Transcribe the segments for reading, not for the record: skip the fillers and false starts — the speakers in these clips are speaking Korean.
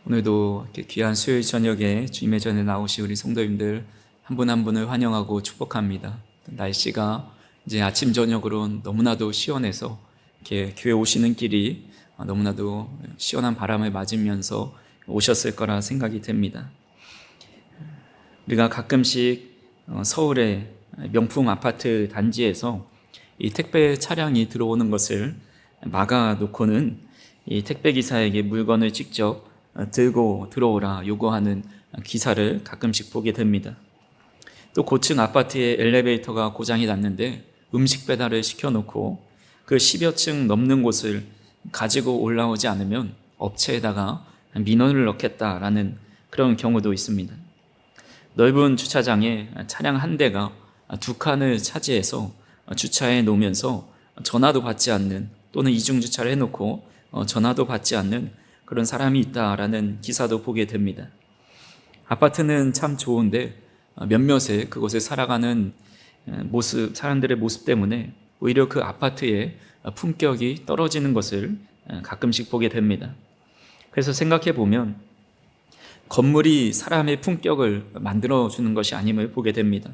오늘도 이렇게 귀한 수요일 저녁에 주님의 전에 나오시 우리 성도님들 한 분 한 분을 환영하고 축복합니다. 날씨가 이제 아침 저녁으로 너무나도 시원해서 이렇게 교회 오시는 길이 너무나도 시원한 바람을 맞으면서 오셨을 거라 생각이 됩니다. 우리가 가끔씩 서울의 명품 아파트 단지에서 이 택배 차량이 들어오는 것을 막아 놓고는 이 택배 기사에게 물건을 직접 들고 들어오라 요구하는 기사를 가끔씩 보게 됩니다. 또 고층 아파트의 엘리베이터가 고장이 났는데 음식 배달을 시켜놓고 그 10여 층 넘는 곳을 가지고 올라오지 않으면 업체에다가 민원을 넣겠다라는 그런 경우도 있습니다. 넓은 주차장에 차량 한 대가 두 칸을 차지해서 주차해 놓으면서 전화도 받지 않는, 또는 이중 주차를 해놓고 전화도 받지 않는 그런 사람이 있다라는 기사도 보게 됩니다. 아파트는 참 좋은데 몇몇의 그곳에 살아가는 모습, 사람들의 모습 때문에 오히려 그 아파트의 품격이 떨어지는 것을 가끔씩 보게 됩니다. 그래서 생각해 보면 건물이 사람의 품격을 만들어주는 것이 아님을 보게 됩니다.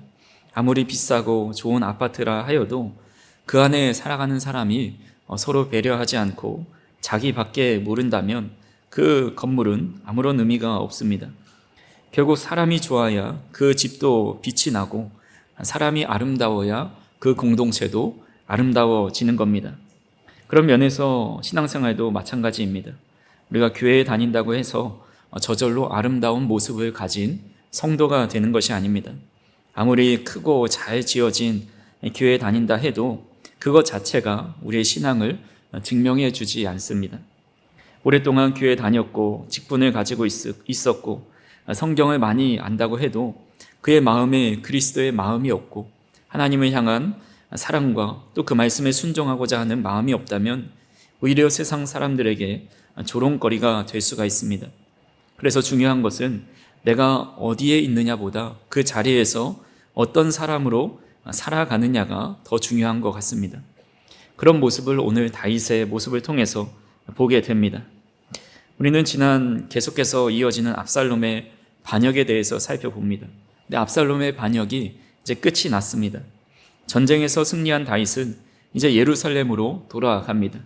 아무리 비싸고 좋은 아파트라 하여도 그 안에 살아가는 사람이 서로 배려하지 않고 자기밖에 모른다면 그 건물은 아무런 의미가 없습니다. 결국 사람이 좋아야 그 집도 빛이 나고 사람이 아름다워야 그 공동체도 아름다워지는 겁니다. 그런 면에서 신앙생활도 마찬가지입니다. 우리가 교회에 다닌다고 해서 저절로 아름다운 모습을 가진 성도가 되는 것이 아닙니다. 아무리 크고 잘 지어진 교회에 다닌다 해도 그것 자체가 우리의 신앙을 증명해 주지 않습니다. 오랫동안 교회에 다녔고 직분을 가지고 있었고 성경을 많이 안다고 해도 그의 마음에 그리스도의 마음이 없고 하나님을 향한 사랑과 또 그 말씀에 순종하고자 하는 마음이 없다면 오히려 세상 사람들에게 조롱거리가 될 수가 있습니다. 그래서 중요한 것은 내가 어디에 있느냐보다 그 자리에서 어떤 사람으로 살아가느냐가 더 중요한 것 같습니다. 그런 모습을 오늘 다윗의 모습을 통해서 보게 됩니다. 우리는 지난 계속해서 이어지는 압살롬의 반역에 대해서 살펴봅니다. 근데 압살롬의 반역이 이제 끝이 났습니다. 전쟁에서 승리한 다윗은 이제 예루살렘으로 돌아갑니다.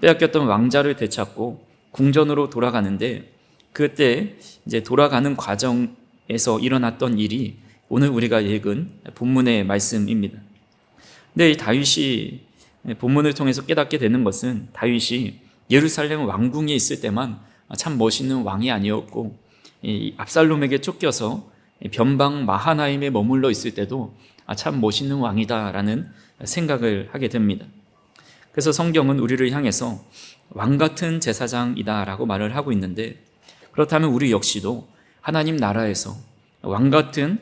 빼앗겼던 왕자를 되찾고 궁전으로 돌아가는데 그때 이제 돌아가는 과정에서 일어났던 일이 오늘 우리가 읽은 본문의 말씀입니다. 근데 이 다윗이 본문을 통해서 깨닫게 되는 것은 다윗이 예루살렘 왕궁에 있을 때만 참 멋있는 왕이 아니었고 이 압살롬에게 쫓겨서 변방 마하나임에 머물러 있을 때도 참 멋있는 왕이다라는 생각을 하게 됩니다. 그래서 성경은 우리를 향해서 왕 같은 제사장이다라고 말을 하고 있는데, 그렇다면 우리 역시도 하나님 나라에서 왕 같은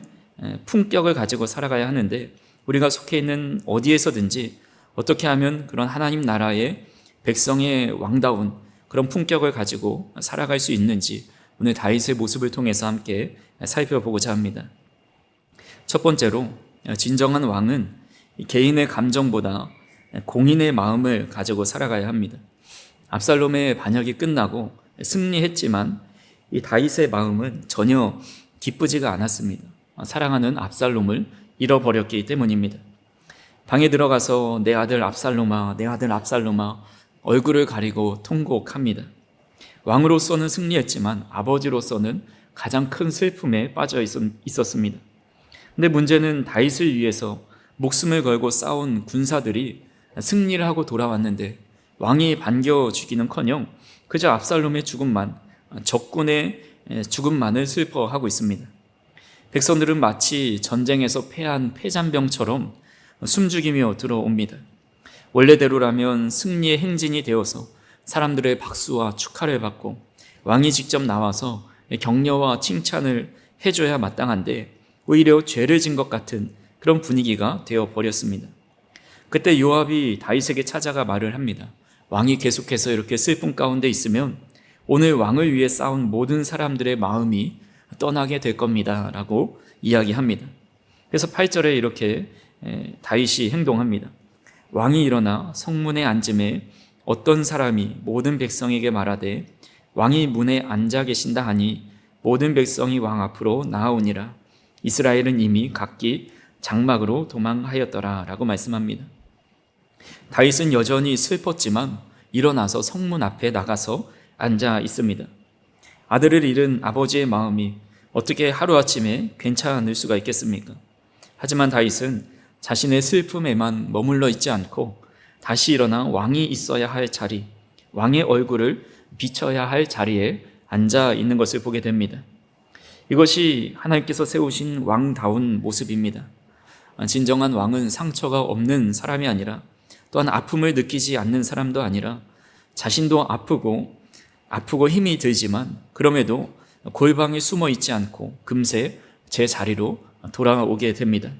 품격을 가지고 살아가야 하는데, 우리가 속해 있는 어디에서든지 어떻게 하면 그런 하나님 나라의 백성의 왕다운 그런 품격을 가지고 살아갈 수 있는지 오늘 다윗의 모습을 통해서 함께 살펴보고자 합니다. 첫 번째로 진정한 왕은 개인의 감정보다 공인의 마음을 가지고 살아가야 합니다. 압살롬의 반역이 끝나고 승리했지만 이 다윗의 마음은 전혀 기쁘지가 않았습니다. 사랑하는 압살롬을 잃어버렸기 때문입니다. 방에 들어가서 내 아들 압살롬아, 내 아들 압살롬아 얼굴을 가리고 통곡합니다. 왕으로서는 승리했지만 아버지로서는 가장 큰 슬픔에 빠져 있었습니다. 근데 문제는 다윗을 위해서 목숨을 걸고 싸운 군사들이 승리를 하고 돌아왔는데 왕이 반겨주기는커녕 그저 압살롬의 죽음만, 적군의 죽음만을 슬퍼하고 있습니다. 백성들은 마치 전쟁에서 패한 패잔병처럼 숨죽이며 들어옵니다. 원래대로라면 승리의 행진이 되어서 사람들의 박수와 축하를 받고 왕이 직접 나와서 격려와 칭찬을 해줘야 마땅한데 오히려 죄를 진 것 같은 그런 분위기가 되어버렸습니다. 그때 요압이 다윗에게 찾아가 말을 합니다. 왕이 계속해서 이렇게 슬픔 가운데 있으면 오늘 왕을 위해 싸운 모든 사람들의 마음이 떠나게 될 겁니다 라고 이야기합니다. 그래서 8절에 이렇게 다윗이 행동합니다. 왕이 일어나 성문에 앉음에 어떤 사람이 모든 백성에게 말하되 왕이 문에 앉아 계신다 하니 모든 백성이 왕 앞으로 나아오니라. 이스라엘은 이미 각기 장막으로 도망하였더라 라고 말씀합니다. 다윗은 여전히 슬펐지만 일어나서 성문 앞에 나가서 앉아 있습니다. 아들을 잃은 아버지의 마음이 어떻게 하루아침에 괜찮을 수가 있겠습니까? 하지만 다윗은 자신의 슬픔에만 머물러 있지 않고 다시 일어나 왕이 있어야 할 자리, 왕의 얼굴을 비춰야 할 자리에 앉아 있는 것을 보게 됩니다. 이것이 하나님께서 세우신 왕다운 모습입니다. 진정한 왕은 상처가 없는 사람이 아니라, 또한 아픔을 느끼지 않는 사람도 아니라, 자신도 아프고 힘이 들지만 그럼에도 골방에 숨어 있지 않고 금세 제 자리로 돌아오게 됩니다.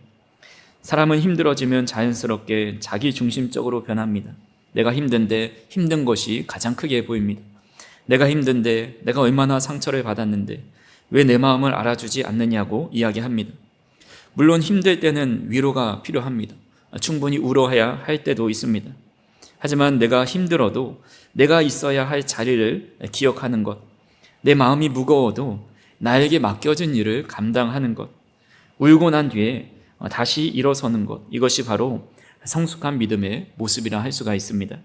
사람은 힘들어지면 자연스럽게 자기 중심적으로 변합니다. 내가 힘든데 힘든 것이 가장 크게 보입니다. 내가 힘든데 내가 얼마나 상처를 받았는데 왜 내 마음을 알아주지 않느냐고 이야기합니다. 물론 힘들 때는 위로가 필요합니다. 충분히 울어야 할 때도 있습니다. 하지만 내가 힘들어도 내가 있어야 할 자리를 기억하는 것, 내 마음이 무거워도 나에게 맡겨진 일을 감당하는 것, 울고 난 뒤에 다시 일어서는 것, 이것이 바로 성숙한 믿음의 모습이라 할 수가 있습니다.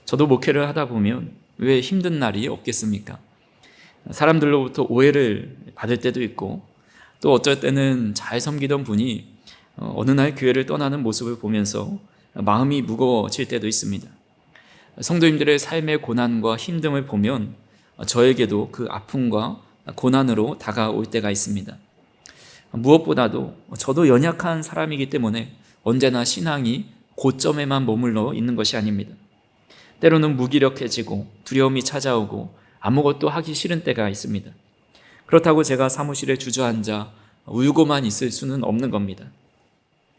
저도 목회를 하다 보면 왜 힘든 날이 없겠습니까? 사람들로부터 오해를 받을 때도 있고, 또 어쩔 때는 잘 섬기던 분이 어느 날 교회를 떠나는 모습을 보면서 마음이 무거워질 때도 있습니다. 성도님들의 삶의 고난과 힘듦을 보면 저에게도 그 아픔과 고난으로 다가올 때가 있습니다. 무엇보다도 저도 연약한 사람이기 때문에 언제나 신앙이 고점에만 머물러 있는 것이 아닙니다. 때로는 무기력해지고 두려움이 찾아오고 아무것도 하기 싫은 때가 있습니다. 그렇다고 제가 사무실에 주저앉아 울고만 있을 수는 없는 겁니다.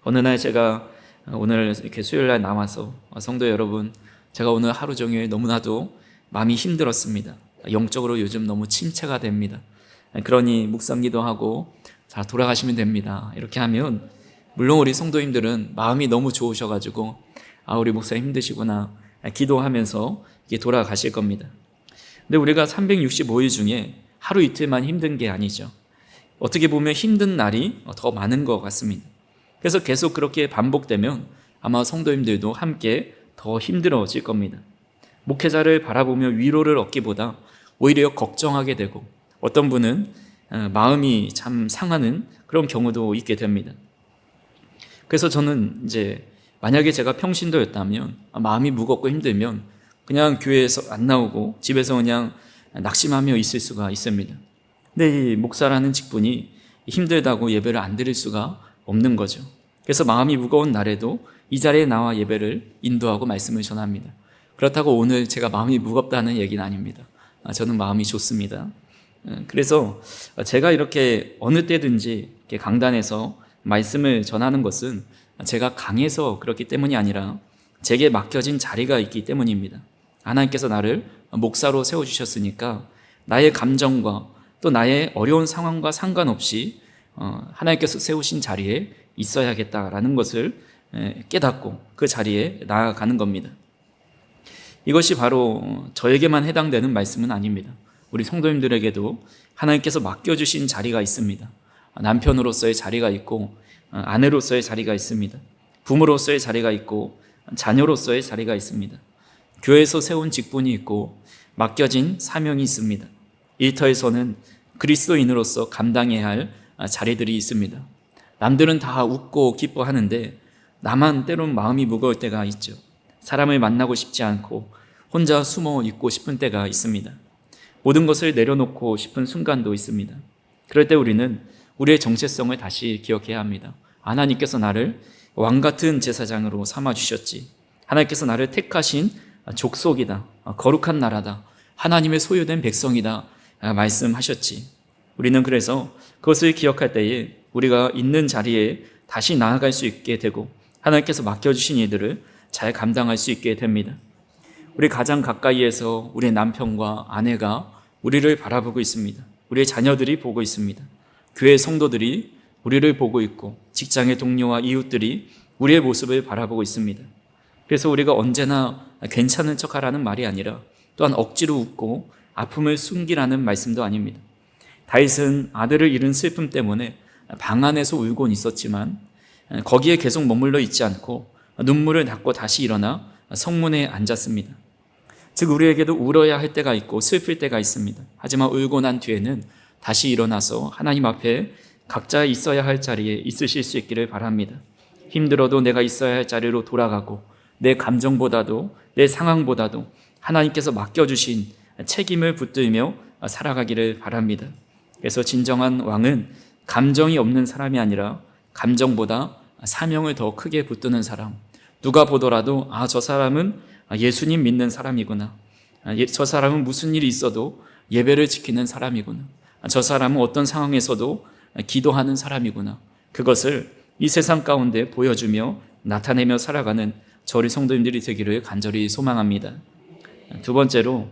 어느 날 제가 오늘 이렇게 수요일날 나와서 성도 여러분, 제가 오늘 하루 종일 너무나도 마음이 힘들었습니다. 영적으로 요즘 너무 침체가 됩니다. 그러니 묵상기도 하고 자 돌아가시면 됩니다. 이렇게 하면 물론 우리 성도님들은 마음이 너무 좋으셔가지고 우리 목사 힘드시구나 기도하면서 이게 돌아가실 겁니다. 근데 우리가 365일 중에 하루 이틀만 힘든 게 아니죠. 어떻게 보면 힘든 날이 더 많은 것 같습니다. 그래서 계속 그렇게 반복되면 아마 성도님들도 함께 더 힘들어질 겁니다. 목회자를 바라보며 위로를 얻기보다 오히려 걱정하게 되고 어떤 분은 마음이 참 상하는 그런 경우도 있게 됩니다. 그래서 저는 이제 만약에 제가 평신도였다면 마음이 무겁고 힘들면 그냥 교회에서 안 나오고 집에서 그냥 낙심하며 있을 수가 있습니다. 근데 이 목사라는 직분이 힘들다고 예배를 안 드릴 수가 없는 거죠. 그래서 마음이 무거운 날에도 이 자리에 나와 예배를 인도하고 말씀을 전합니다. 그렇다고 오늘 제가 마음이 무겁다는 얘기는 아닙니다. 저는 마음이 좋습니다. 그래서 제가 이렇게 어느 때든지 이렇게 강단에서 말씀을 전하는 것은 제가 강해서 그렇기 때문이 아니라 제게 맡겨진 자리가 있기 때문입니다. 하나님께서 나를 목사로 세워주셨으니까 나의 감정과 또 나의 어려운 상황과 상관없이 하나님께서 세우신 자리에 있어야겠다라는 것을 깨닫고 그 자리에 나아가는 겁니다. 이것이 바로 저에게만 해당되는 말씀은 아닙니다. 우리 성도님들에게도 하나님께서 맡겨주신 자리가 있습니다. 남편으로서의 자리가 있고 아내로서의 자리가 있습니다. 부모로서의 자리가 있고 자녀로서의 자리가 있습니다. 교회에서 세운 직분이 있고 맡겨진 사명이 있습니다. 일터에서는 그리스도인으로서 감당해야 할 자리들이 있습니다. 남들은 다 웃고 기뻐하는데 나만 때론 마음이 무거울 때가 있죠. 사람을 만나고 싶지 않고 혼자 숨어 있고 싶은 때가 있습니다. 모든 것을 내려놓고 싶은 순간도 있습니다. 그럴 때 우리는 우리의 정체성을 다시 기억해야 합니다. 하나님께서 나를 왕같은 제사장으로 삼아주셨지. 하나님께서 나를 택하신 족속이다. 거룩한 나라다. 하나님의 소유된 백성이다. 말씀하셨지. 우리는 그래서 그것을 기억할 때에 우리가 있는 자리에 다시 나아갈 수 있게 되고 하나님께서 맡겨주신 일들을 잘 감당할 수 있게 됩니다. 우리 가장 가까이에서 우리의 남편과 아내가 우리를 바라보고 있습니다. 우리의 자녀들이 보고 있습니다. 교회 성도들이 우리를 보고 있고 직장의 동료와 이웃들이 우리의 모습을 바라보고 있습니다. 그래서 우리가 언제나 괜찮은 척하라는 말이 아니라 또한 억지로 웃고 아픔을 숨기라는 말씀도 아닙니다. 다윗은 아들을 잃은 슬픔 때문에 방 안에서 울곤 있었지만 거기에 계속 머물러 있지 않고 눈물을 닦고 다시 일어나 성문에 앉았습니다. 즉 우리에게도 울어야 할 때가 있고 슬플 때가 있습니다. 하지만 울고 난 뒤에는 다시 일어나서 하나님 앞에 각자 있어야 할 자리에 있으실 수 있기를 바랍니다. 힘들어도 내가 있어야 할 자리로 돌아가고 내 감정보다도 내 상황보다도 하나님께서 맡겨주신 책임을 붙들며 살아가기를 바랍니다. 그래서 진정한 왕은 감정이 없는 사람이 아니라 감정보다 사명을 더 크게 붙드는 사람. 누가 보더라도 저 사람은 예수님 믿는 사람이구나. 저 사람은 무슨 일이 있어도 예배를 지키는 사람이구나. 저 사람은 어떤 상황에서도 기도하는 사람이구나. 그것을 이 세상 가운데 보여주며 나타내며 살아가는 저희 성도님들이 되기를 간절히 소망합니다. 두 번째로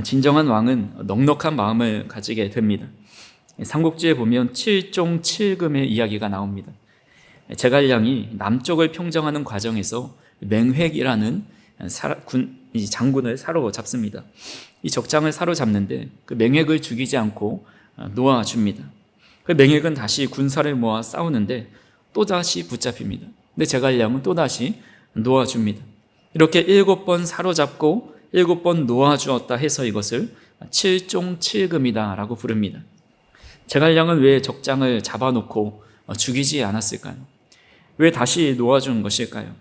진정한 왕은 넉넉한 마음을 가지게 됩니다. 삼국지에 보면 7종 7금의 이야기가 나옵니다. 제갈량이 남쪽을 평정하는 과정에서 맹획이라는 장군을 사로잡습니다. 이 적장을 사로잡는데 그 맹획을 죽이지 않고 놓아줍니다. 그 맹획은 다시 군사를 모아 싸우는데 또다시 붙잡힙니다. 근데 제갈량은 또다시 놓아줍니다. 이렇게 7번 사로잡고 7번 놓아주었다 해서 이것을 7종 7금이다 라고 부릅니다. 제갈량은 왜 적장을 잡아놓고 죽이지 않았을까요? 왜 다시 놓아준 것일까요?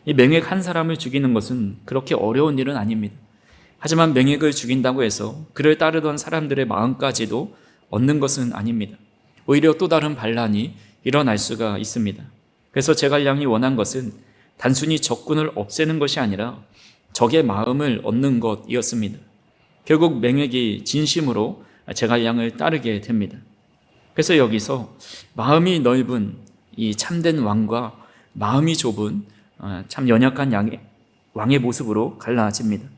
이 맹획 한 사람을 죽이는 것은 그렇게 어려운 일은 아닙니다. 하지만 맹획을 죽인다고 해서 그를 따르던 사람들의 마음까지도 얻는 것은 아닙니다. 오히려 또 다른 반란이 일어날 수가 있습니다. 그래서 제갈량이 원한 것은 단순히 적군을 없애는 것이 아니라 적의 마음을 얻는 것이었습니다. 결국 맹획이 진심으로 제갈량을 따르게 됩니다. 그래서 여기서 마음이 넓은 이 참된 왕과 마음이 좁은 참 연약한 왕의 모습으로 갈라집니다.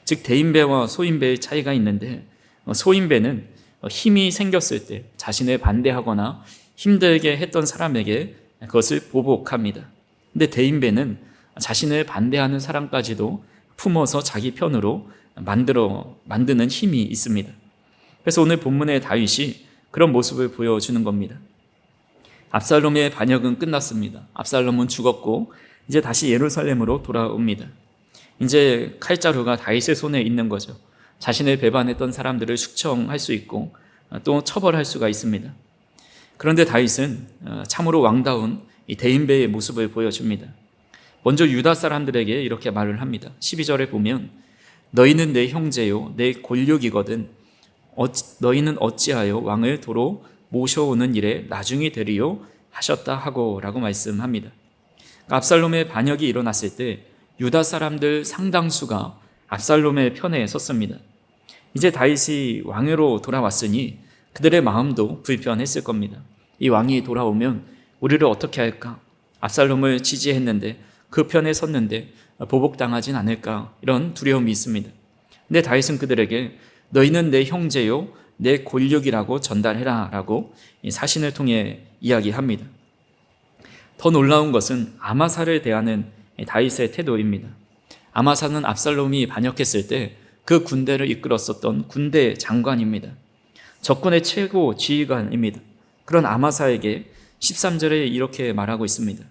즉 대인배와 소인배의 차이가 있는데 소인배는 힘이 생겼을 때 자신을 반대하거나 힘들게 했던 사람에게 그것을 보복합니다. 근데 대인배는 자신을 반대하는 사람까지도 품어서 자기 편으로 만드는 힘이 있습니다. 그래서 오늘 본문의 다윗이 그런 모습을 보여주는 겁니다. 압살롬의 반역은 끝났습니다. 압살롬은 죽었고 이제 다시 예루살렘으로 돌아옵니다. 이제 칼자루가 다윗의 손에 있는 거죠. 자신을 배반했던 사람들을 숙청할 수 있고 또 처벌할 수가 있습니다. 그런데 다윗은 참으로 왕다운 이 대인배의 모습을 보여줍니다. 먼저 유다 사람들에게 이렇게 말을 합니다. 12절에 보면 너희는 내 형제요 내 권력이거든 너희는 어찌하여 왕을 도로 모셔오는 일에 나중이 되리요 하셨다 하고 라고 말씀합니다. 압살롬의 반역이 일어났을 때 유다 사람들 상당수가 압살롬의 편에 섰습니다. 이제 다윗이 왕으로 돌아왔으니 그들의 마음도 불편했을 겁니다. 이 왕이 돌아오면 우리를 어떻게 할까? 압살롬을 지지했는데 그 편에 섰는데 보복당하진 않을까? 이런 두려움이 있습니다. 근데 다윗은 그들에게 너희는 내 형제요 내 권력이라고 전달해라 라고 사신을 통해 이야기합니다. 더 놀라운 것은 아마사를 대하는 다윗의 태도입니다. 아마사는 압살롬이 반역했을 때 그 군대를 이끌었었던 군대 장관입니다. 적군의 최고 지휘관입니다. 그런 아마사에게 13절에 이렇게 말하고 있습니다.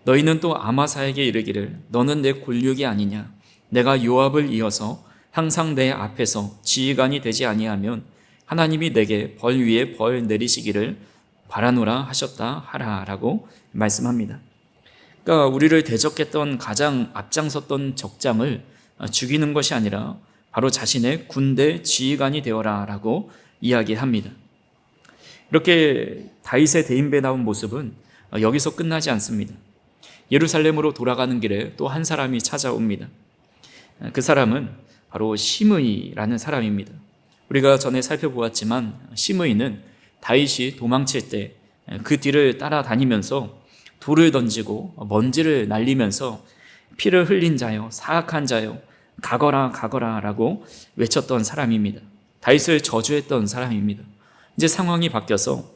너희는 또 아마사에게 이르기를 너는 내 권력이 아니냐 내가 요압을 이어서 항상 내 앞에서 지휘관이 되지 아니하면 하나님이 내게 벌 위에 벌 내리시기를 바라노라 하셨다 하라 라고 말씀합니다. 그러니까 우리를 대적했던 가장 앞장섰던 적장을 죽이는 것이 아니라 바로 자신의 군대 지휘관이 되어라 라고 이야기합니다. 이렇게 다윗의 대인배다운 모습은 여기서 끝나지 않습니다. 예루살렘으로 돌아가는 길에 또 한 사람이 찾아옵니다. 그 사람은 바로 시므이라는 사람입니다. 우리가 전에 살펴보았지만 시므이는 다윗이 도망칠 때 그 뒤를 따라다니면서 돌을 던지고 먼지를 날리면서 피를 흘린 자여 사악한 자여 가거라 가거라 라고 외쳤던 사람입니다. 다윗을 저주했던 사람입니다. 이제 상황이 바뀌어서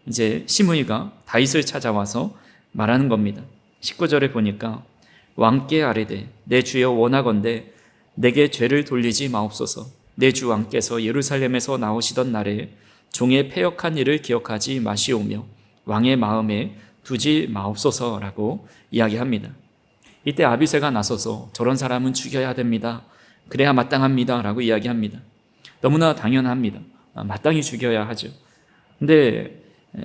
이제 시므이가 다윗을 찾아와서 말하는 겁니다. 19절에 보니까 왕께 아뢰되 내 주여 원하건대 내게 죄를 돌리지 마옵소서. 내 주 왕께서 예루살렘에서 나오시던 날에 종의 패역한 일을 기억하지 마시오며 왕의 마음에 두지 마옵소서라고 이야기합니다. 이때 아비새가 나서서 저런 사람은 죽여야 됩니다. 그래야 마땅합니다. 라고 이야기합니다. 너무나 당연합니다. 마땅히 죽여야 하죠. 근데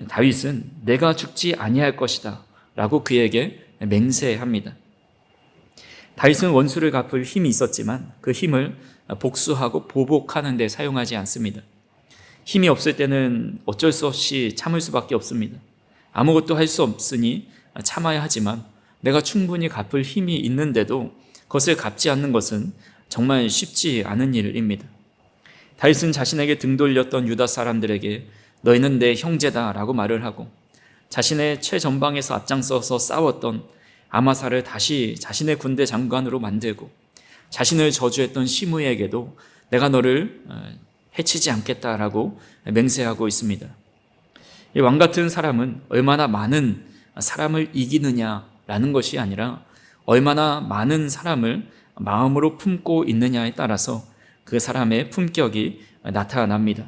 다윗은 내가 죽지 아니할 것이다. 라고 그에게 맹세합니다. 다윗은 원수를 갚을 힘이 있었지만 그 힘을 복수하고 보복하는 데 사용하지 않습니다. 힘이 없을 때는 어쩔 수 없이 참을 수밖에 없습니다. 아무것도 할 수 없으니 참아야 하지만 내가 충분히 갚을 힘이 있는데도 그것을 갚지 않는 것은 정말 쉽지 않은 일입니다. 다윗은 자신에게 등 돌렸던 유다 사람들에게 너희는 내 형제다 라고 말을 하고 자신의 최전방에서 앞장서서 싸웠던 아마사를 다시 자신의 군대 장관으로 만들고 자신을 저주했던 시므에게도 내가 너를 해치지 않겠다라고 맹세하고 있습니다. 이 왕 같은 사람은 얼마나 많은 사람을 이기느냐라는 것이 아니라 얼마나 많은 사람을 마음으로 품고 있느냐에 따라서 그 사람의 품격이 나타납니다.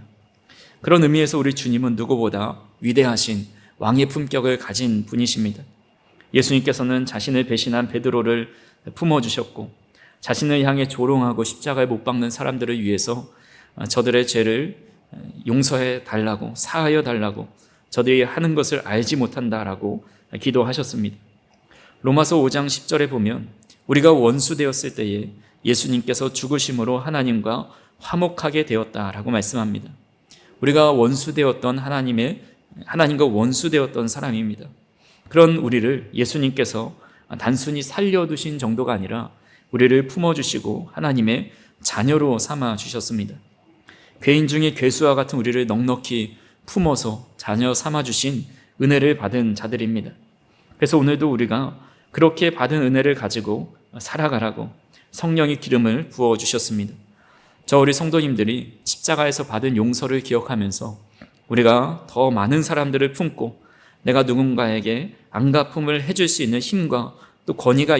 그런 의미에서 우리 주님은 누구보다 위대하신 왕의 품격을 가진 분이십니다. 예수님께서는 자신을 배신한 베드로를 품어주셨고 자신을 향해 조롱하고 십자가에 못 박는 사람들을 위해서 저들의 죄를 용서해 달라고 사하여 달라고 저들이 하는 것을 알지 못한다라고 기도하셨습니다. 로마서 5장 10절에 보면 우리가 원수 되었을 때에 예수님께서 죽으심으로 하나님과 화목하게 되었다라고 말씀합니다. 우리가 원수 되었던 하나님과 원수 되었던 사람입니다. 그런 우리를 예수님께서 단순히 살려두신 정도가 아니라 우리를 품어주시고 하나님의 자녀로 삼아주셨습니다. 괴인 중에 괴수와 같은 우리를 넉넉히 품어서 자녀 삼아주신 은혜를 받은 자들입니다. 그래서 오늘도 우리가 그렇게 받은 은혜를 가지고 살아가라고 성령의 기름을 부어주셨습니다. 저 우리 성도님들이 십자가에서 받은 용서를 기억하면서 우리가 더 많은 사람들을 품고 내가 누군가에게 안갚음을 해줄 수 있는 힘과 또 권위가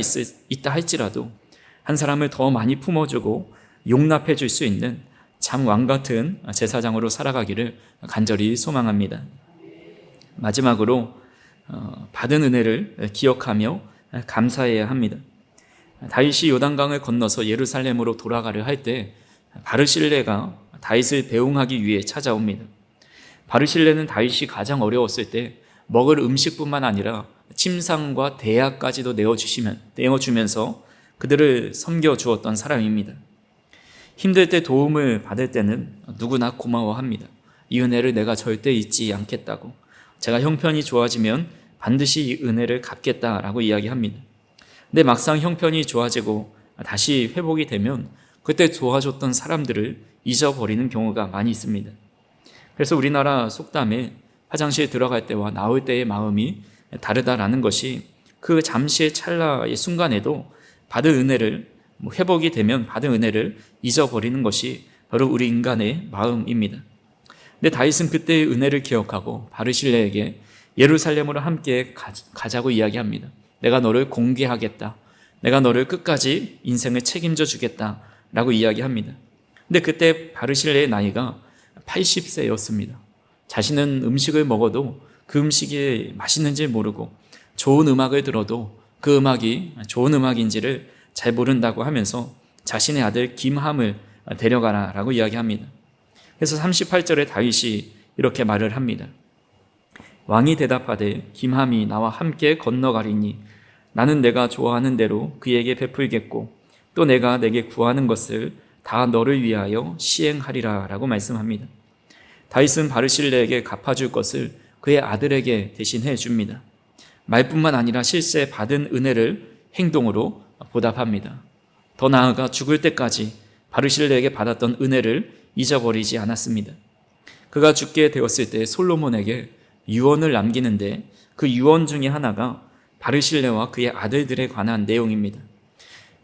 있다 할지라도 한 사람을 더 많이 품어주고 용납해 줄 수 있는 참 왕같은 제사장으로 살아가기를 간절히 소망합니다. 마지막으로 받은 은혜를 기억하며 감사해야 합니다. 다윗이 요단강을 건너서 예루살렘으로 돌아가려 할 때 바르실레가 다윗을 배웅하기 위해 찾아옵니다. 바르실레는 다윗이 가장 어려웠을 때 먹을 음식뿐만 아니라 침상과 대야까지도 내어주면서 그들을 섬겨주었던 사람입니다. 힘들 때 도움을 받을 때는 누구나 고마워합니다. 이 은혜를 내가 절대 잊지 않겠다고, 제가 형편이 좋아지면 반드시 이 은혜를 갚겠다라고 이야기합니다. 근데 막상 형편이 좋아지고 다시 회복이 되면 그때 도와줬던 사람들을 잊어버리는 경우가 많이 있습니다. 그래서 우리나라 속담에 화장실 들어갈 때와 나올 때의 마음이 다르다라는 것이 그 잠시의 찰나의 순간에도 받은 은혜를 회복이 되면 받은 은혜를 잊어버리는 것이 바로 우리 인간의 마음입니다. 근데 다윗은 그때의 은혜를 기억하고 바르실레에게 예루살렘으로 함께 가자고 이야기합니다. 내가 너를 공개하겠다. 내가 너를 끝까지 인생을 책임져 주겠다. 라고 이야기합니다. 근데 그때 바르실레의 나이가 80세였습니다. 자신은 음식을 먹어도 그 음식이 맛있는지 모르고 좋은 음악을 들어도 그 음악이 좋은 음악인지를 잘 모른다고 하면서 자신의 아들 김함을 데려가라 라고 이야기합니다. 그래서 38절에 다윗이 이렇게 말을 합니다. 왕이 대답하되 김함이 나와 함께 건너가리니 나는 내가 좋아하는 대로 그에게 베풀겠고 또 내가 내게 구하는 것을 다 너를 위하여 시행하리라 라고 말씀합니다. 다윗은 바르실레에게 갚아줄 것을 그의 아들에게 대신해 줍니다. 말뿐만 아니라 실제 받은 은혜를 행동으로 보답합니다. 더 나아가 죽을 때까지 바르실레에게 받았던 은혜를 잊어버리지 않았습니다. 그가 죽게 되었을 때 솔로몬에게 유언을 남기는데 그 유언 중에 하나가 바르실레와 그의 아들들에 관한 내용입니다.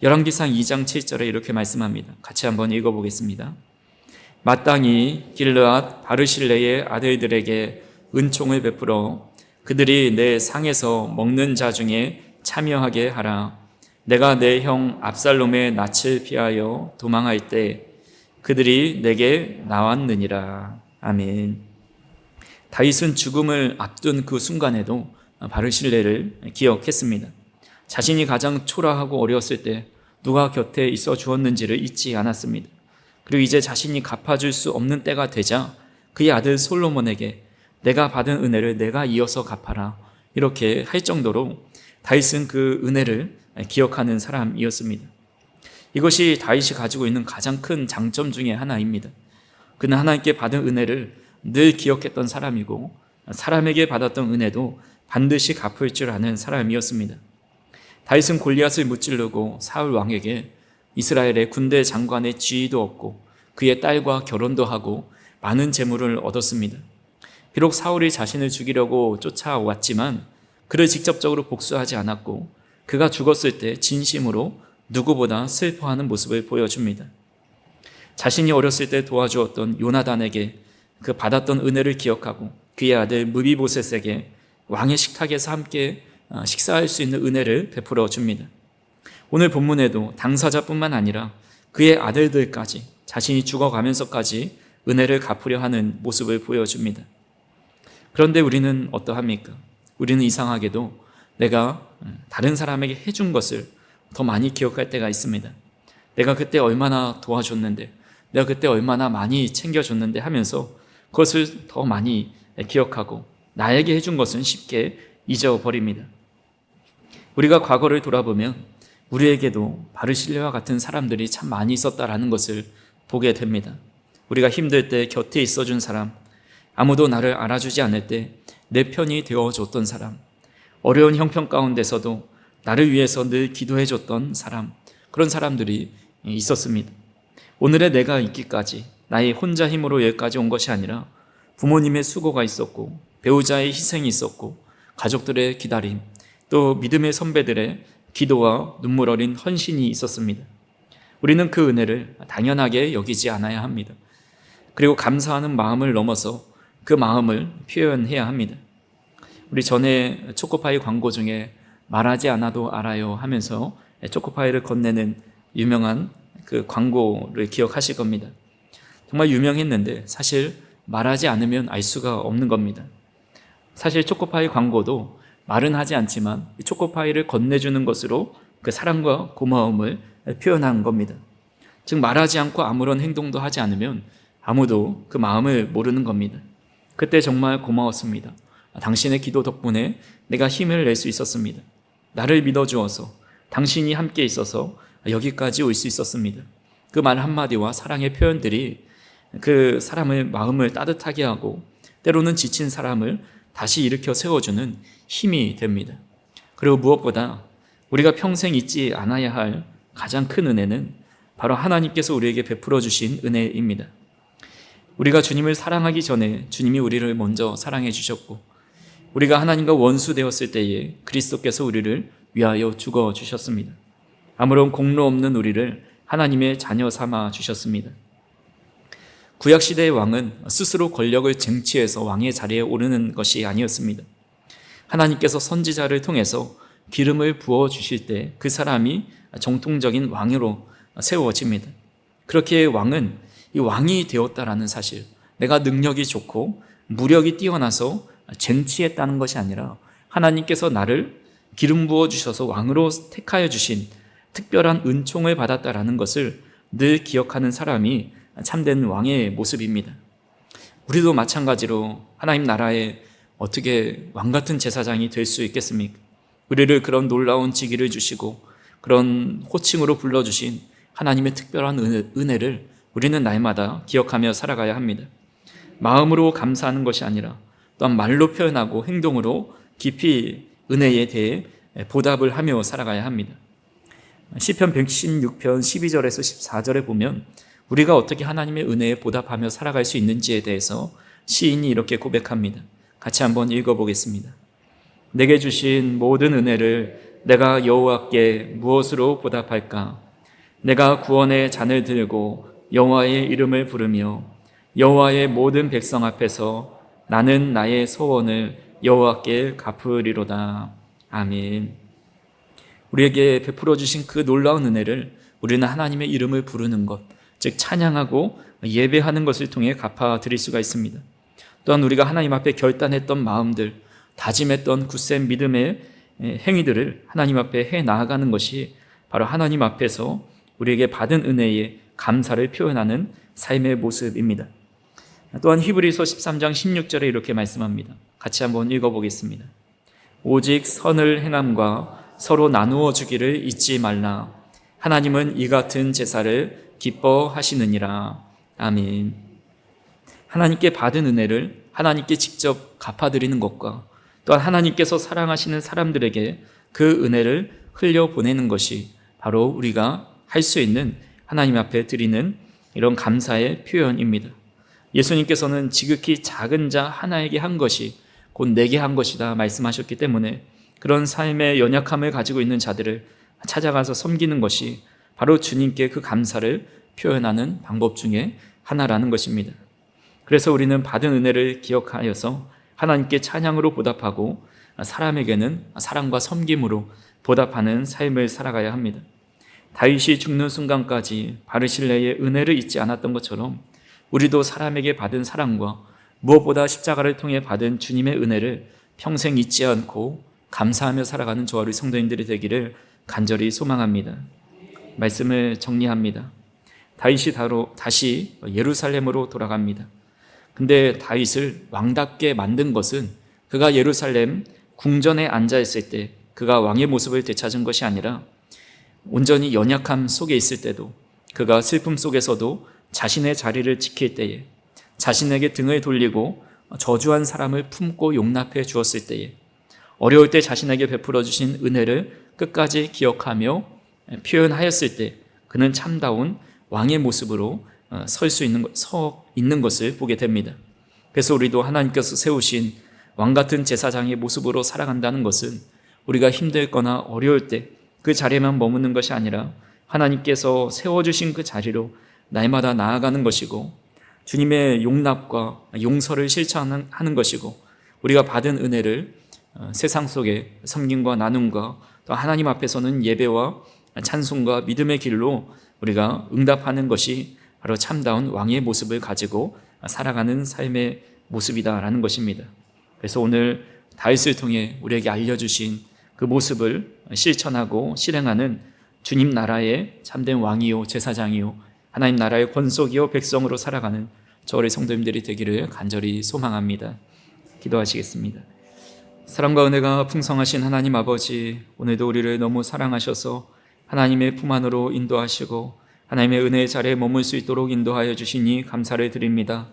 열왕기상 2장 7절에 이렇게 말씀합니다. 같이 한번 읽어보겠습니다. 마땅히 길르앗 바르실레의 아들들에게 은총을 베풀어 그들이 내 상에서 먹는 자 중에 참여하게 하라. 내가 내 형 압살롬의 낯을 피하여 도망할 때 그들이 내게 나왔느니라. 아멘. 다윗은 죽음을 앞둔 그 순간에도 바르실레를 기억했습니다. 자신이 가장 초라하고 어려웠을 때 누가 곁에 있어 주었는지를 잊지 않았습니다. 그리고 이제 자신이 갚아줄 수 없는 때가 되자 그의 아들 솔로몬에게 내가 받은 은혜를 내가 이어서 갚아라, 이렇게 할 정도로 다윗은 그 은혜를 기억하는 사람이었습니다. 이것이 다윗이 가지고 있는 가장 큰 장점 중에 하나입니다. 그는 하나님께 받은 은혜를 늘 기억했던 사람이고 사람에게 받았던 은혜도 반드시 갚을 줄 아는 사람이었습니다. 다윗은 골리앗을 무찌르고 사울 왕에게 이스라엘의 군대 장관의 지위도 얻고 그의 딸과 결혼도 하고 많은 재물을 얻었습니다. 비록 사울이 자신을 죽이려고 쫓아왔지만 그를 직접적으로 복수하지 않았고 그가 죽었을 때 진심으로 누구보다 슬퍼하는 모습을 보여줍니다. 자신이 어렸을 때 도와주었던 요나단에게 그 받았던 은혜를 기억하고 그의 아들 무비보셋에게 왕의 식탁에서 함께 식사할 수 있는 은혜를 베풀어 줍니다. 오늘 본문에도 당사자뿐만 아니라 그의 아들들까지 자신이 죽어가면서까지 은혜를 갚으려 하는 모습을 보여줍니다. 그런데 우리는 어떠합니까? 우리는 이상하게도 내가 다른 사람에게 해준 것을 더 많이 기억할 때가 있습니다. 내가 그때 얼마나 도와줬는데, 내가 그때 얼마나 많이 챙겨줬는데 하면서 그것을 더 많이 기억하고 나에게 해준 것은 쉽게 잊어버립니다. 우리가 과거를 돌아보면 우리에게도 바르실레와 같은 사람들이 참 많이 있었다라는 것을 보게 됩니다. 우리가 힘들 때 곁에 있어준 사람, 아무도 나를 알아주지 않을 때 내 편이 되어줬던 사람, 어려운 형편 가운데서도 나를 위해서 늘 기도해줬던 사람, 그런 사람들이 있었습니다. 오늘의 내가 있기까지 나의 혼자 힘으로 여기까지 온 것이 아니라 부모님의 수고가 있었고 배우자의 희생이 있었고 가족들의 기다림, 또 믿음의 선배들의 기도와 눈물 어린 헌신이 있었습니다. 우리는 그 은혜를 당연하게 여기지 않아야 합니다. 그리고 감사하는 마음을 넘어서 그 마음을 표현해야 합니다. 우리 전에 초코파이 광고 중에 말하지 않아도 알아요 하면서 초코파이를 건네는 유명한 그 광고를 기억하실 겁니다. 정말 유명했는데 사실 말하지 않으면 알 수가 없는 겁니다. 사실 초코파이 광고도 말은 하지 않지만 초코파이를 건네주는 것으로 그 사랑과 고마움을 표현한 겁니다. 즉 말하지 않고 아무런 행동도 하지 않으면 아무도 그 마음을 모르는 겁니다. 그때 정말 고마웠습니다. 당신의 기도 덕분에 내가 힘을 낼 수 있었습니다. 나를 믿어주어서 당신이 함께 있어서 여기까지 올 수 있었습니다. 그 말 한마디와 사랑의 표현들이 그 사람의 마음을 따뜻하게 하고 때로는 지친 사람을 다시 일으켜 세워주는 힘이 됩니다. 그리고 무엇보다 우리가 평생 잊지 않아야 할 가장 큰 은혜는 바로 하나님께서 우리에게 베풀어 주신 은혜입니다. 우리가 주님을 사랑하기 전에 주님이 우리를 먼저 사랑해 주셨고 우리가 하나님과 원수 되었을 때에 그리스도께서 우리를 위하여 죽어 주셨습니다. 아무런 공로 없는 우리를 하나님의 자녀 삼아 주셨습니다. 구약시대의 왕은 스스로 권력을 쟁취해서 왕의 자리에 오르는 것이 아니었습니다. 하나님께서 선지자를 통해서 기름을 부어주실 때 그 사람이 정통적인 왕으로 세워집니다. 그렇게 왕은 이 왕이 되었다라는 사실, 내가 능력이 좋고 무력이 뛰어나서 쟁취했다는 것이 아니라 하나님께서 나를 기름 부어주셔서 왕으로 택하여 주신 특별한 은총을 받았다라는 것을 늘 기억하는 사람이 참된 왕의 모습입니다. 우리도 마찬가지로 하나님 나라에 어떻게 왕같은 제사장이 될 수 있겠습니까? 우리를 그런 놀라운 직위를 주시고 그런 호칭으로 불러주신 하나님의 특별한 은혜를 우리는 날마다 기억하며 살아가야 합니다. 마음으로 감사하는 것이 아니라 또한 말로 표현하고 행동으로 깊이 은혜에 대해 보답을 하며 살아가야 합니다. 시편 116편 12절에서 14절에 보면 우리가 어떻게 하나님의 은혜에 보답하며 살아갈 수 있는지에 대해서 시인이 이렇게 고백합니다. 같이 한번 읽어보겠습니다. 내게 주신 모든 은혜를 내가 여호와께 무엇으로 보답할까? 내가 구원의 잔을 들고 여호와의 이름을 부르며 여호와의 모든 백성 앞에서 나는 나의 소원을 여호와께 갚으리로다. 아멘. 우리에게 베풀어 주신 그 놀라운 은혜를 우리는 하나님의 이름을 부르는 것, 즉 찬양하고 예배하는 것을 통해 갚아드릴 수가 있습니다. 또한 우리가 하나님 앞에 결단했던 마음들, 다짐했던 굳센 믿음의 행위들을 하나님 앞에 해 나아가는 것이 바로 하나님 앞에서 우리에게 받은 은혜에 감사를 표현하는 삶의 모습입니다. 또한 히브리서 13장 16절에 이렇게 말씀합니다. 같이 한번 읽어보겠습니다. 오직 선을 행함과 서로 나누어 주기를 잊지 말라. 하나님은 이 같은 제사를 기뻐하시느니라. 아멘. 하나님께 받은 은혜를 하나님께 직접 갚아드리는 것과 또한 하나님께서 사랑하시는 사람들에게 그 은혜를 흘려보내는 것이 바로 우리가 할 수 있는 하나님 앞에 드리는 이런 감사의 표현입니다. 예수님께서는 지극히 작은 자 하나에게 한 것이 곧 내게 한 것이다 말씀하셨기 때문에 그런 삶의 연약함을 가지고 있는 자들을 찾아가서 섬기는 것이 바로 주님께 그 감사를 표현하는 방법 중에 하나라는 것입니다. 그래서 우리는 받은 은혜를 기억하여서 하나님께 찬양으로 보답하고 사람에게는 사랑과 섬김으로 보답하는 삶을 살아가야 합니다. 다윗이 죽는 순간까지 바르실레의 은혜를 잊지 않았던 것처럼 우리도 사람에게 받은 사랑과 무엇보다 십자가를 통해 받은 주님의 은혜를 평생 잊지 않고 감사하며 살아가는 저와 우리 성도님들이 되기를 간절히 소망합니다. 말씀을 정리합니다. 다윗이 다시 예루살렘으로 돌아갑니다. 근데 다윗을 왕답게 만든 것은 그가 예루살렘 궁전에 앉아있을 때 그가 왕의 모습을 되찾은 것이 아니라 온전히 연약함 속에 있을 때도 그가 슬픔 속에서도 자신의 자리를 지킬 때에 자신에게 등을 돌리고 저주한 사람을 품고 용납해 주었을 때에 어려울 때 자신에게 베풀어 주신 은혜를 끝까지 기억하며 표현하였을 때 그는 참다운 왕의 모습으로 서 있는 것을 보게 됩니다. 그래서 우리도 하나님께서 세우신 왕 같은 제사장의 모습으로 살아간다는 것은 우리가 힘들거나 어려울 때 그 자리에만 머무는 것이 아니라 하나님께서 세워주신 그 자리로 날마다 나아가는 것이고 주님의 용납과 용서를 실천하는 것이고 우리가 받은 은혜를 세상 속에 섬김과 나눔과 또 하나님 앞에서는 예배와 찬송과 믿음의 길로 우리가 응답하는 것이 바로 참다운 왕의 모습을 가지고 살아가는 삶의 모습이다라는 것입니다. 그래서 오늘 다윗을 통해 우리에게 알려주신 그 모습을 실천하고 실행하는 주님 나라의 참된 왕이요 제사장이요 하나님 나라의 권속이요 백성으로 살아가는 저희 성도님들이 되기를 간절히 소망합니다. 기도하시겠습니다. 사랑과 은혜가 풍성하신 하나님 아버지, 오늘도 우리를 너무 사랑하셔서 하나님의 품 안으로 인도하시고 하나님의 은혜의 자리에 머물 수 있도록 인도하여 주시니 감사를 드립니다.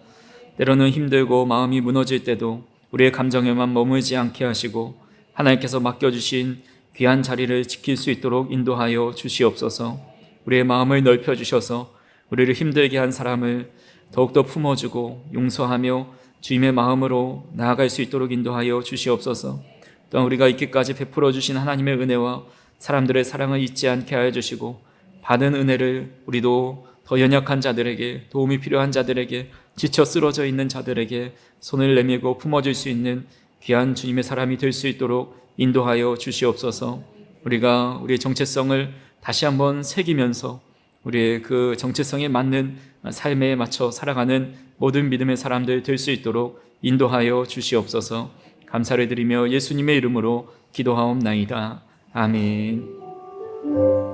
때로는 힘들고 마음이 무너질 때도 우리의 감정에만 머물지 않게 하시고 하나님께서 맡겨주신 귀한 자리를 지킬 수 있도록 인도하여 주시옵소서. 우리의 마음을 넓혀주셔서 우리를 힘들게 한 사람을 더욱더 품어주고 용서하며 주님의 마음으로 나아갈 수 있도록 인도하여 주시옵소서. 또한 우리가 있기까지 베풀어 주신 하나님의 은혜와 사람들의 사랑을 잊지 않게 하여 주시고 받은 은혜를 우리도 더 연약한 자들에게 도움이 필요한 자들에게 지쳐 쓰러져 있는 자들에게 손을 내밀고 품어줄 수 있는 귀한 주님의 사람이 될 수 있도록 인도하여 주시옵소서. 우리가 우리의 정체성을 다시 한번 새기면서 우리의 그 정체성에 맞는 삶에 맞춰 살아가는 모든 믿음의 사람들 될 수 있도록 인도하여 주시옵소서. 감사를 드리며 예수님의 이름으로 기도하옵나이다. 아멘.